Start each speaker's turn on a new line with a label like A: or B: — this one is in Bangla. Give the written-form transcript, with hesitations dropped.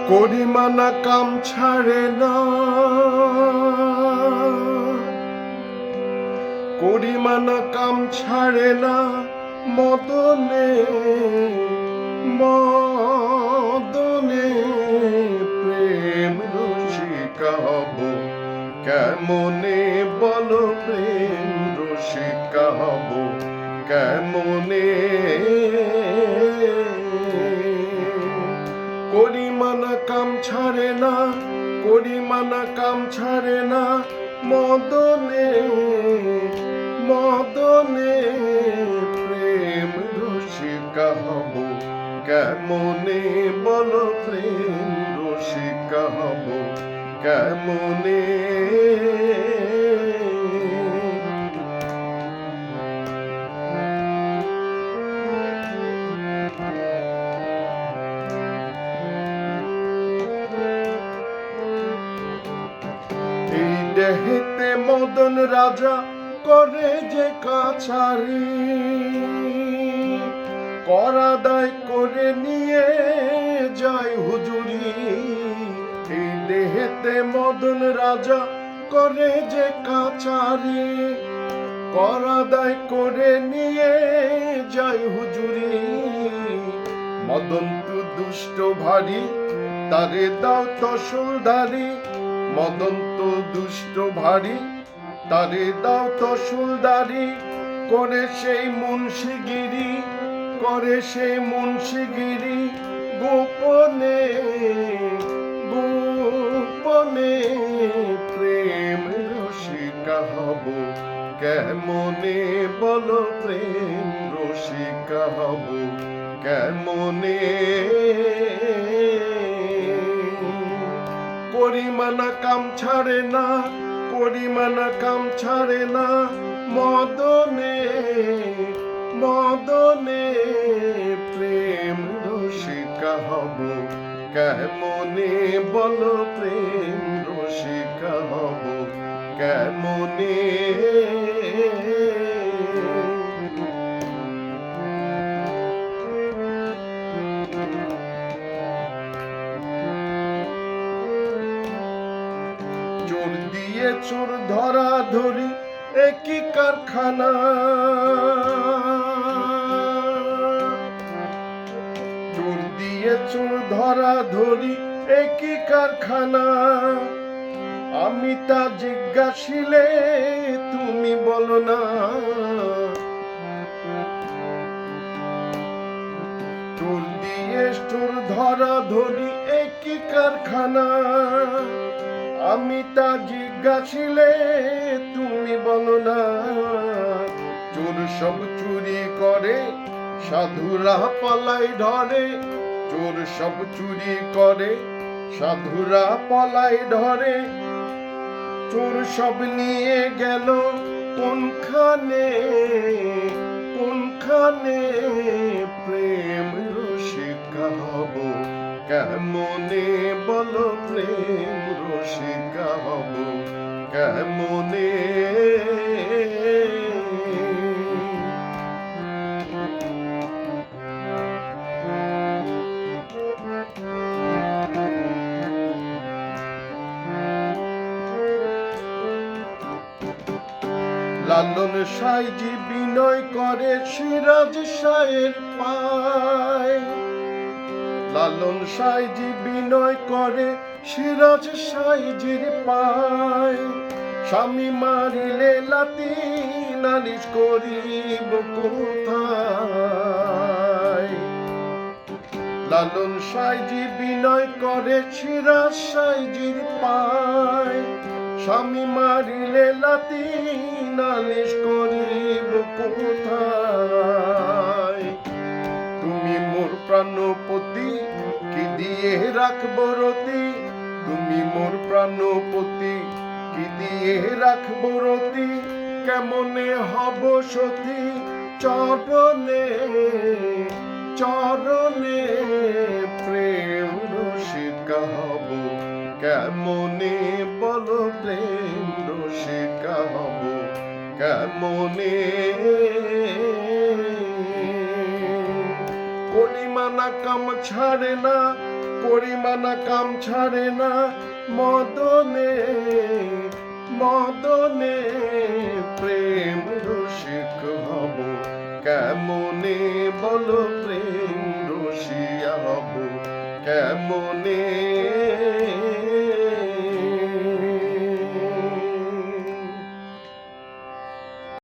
A: করিমানা কাম ছাড়ে না, করিমানা কাম ছাড়ে না, মদনে মদনে প্রেম রসিকা হব কেমনে, বলো প্রেম রসিকা হব কেমনে। করিমানা কাম ছাড়ে না, করিমানা কাম ছাড়ে না, মদনে মদনে প্রেম রসিকা হব কেমনে, বলো প্রেম রসিকা হব কেমনে। এই দেহেতে মদন রাজা করে যে কাছারি, করা দায় করে নিয়ে যায় হুজুরি। এই দেহেতে মদন রাজা করে যে কাছারি, করা দায় করে নিয়ে যায় হুজুরি। মদন তু দুষ্ট ভারী, তারে দাও তসলদারি। মদন তো দুষ্ট ভারী, তারে দাও তসলদারি। করে সেই মুন্সিগিরি, করে সেই মুন্সিগিরি, গোপনে গোপনে প্রেম রসিকা হব কেমনে, বলো প্রেম রসিকা হব কেমনে। করিমানা কাম ছাড়ে না, করিমানা কাম ছাড়ে না, মদনে মদনে প্রেম রসিকা হব কেমনে, বলো প্রেম রসিকা হব কেমনে। চোর দিয়ে চোর ধরা ধরি একই কারখানা, চোর দিয়ে চোর ধরা ধরি একই কারখানা। আমি তা জিজ্ঞাসিলে তুমি বলো না, চোর দিয়ে চোর ধরা ধরি একই কারখানা। আমি তা জিজ্ঞাসিলে তুমি বলো না। চোর সব চুরি করে, সাধুরা পলাই ধরে। চোর সব চুরি করে, সাধুরা পলাই ধরে। চোর সব নিয়ে গেল কোনখানে, কোনখানে প্রেম রসিকা হব কেমনে, বলো প্রেম রসিকা হব কেমনে। লালন সাইজি বিনয় করে সিরাজ শাহের পায়। লালন সাইজি বিনয় করে সিরাজ সাইজির পায়। স্বামী মারিলে লাতি নালিশ করিব কোথায়। লালন সাইজি বিনয় করে সিরাজ সাইজির পায়। স্বামী মারিলে লাতি নালিশ করিব কোথায়। তুমি মোর প্রাণপতি, কি দিয়ে রাখবো রতি। তুমি মোর প্রাণপতি, কি দিয়ে রাখবো রতি। কেমনে হব সতী, চরণে চরণে প্রেম রসিকা হব কেমনে, বলো প্রেম রসিকা হব কেমনে। করিমানা কাম ছাড়ে না, করিমানা কাম ছাড়ে না মদনে মদনে প্রেম রসিক হব কেমনে বলো প্রেম রসিয়া হব কেমনে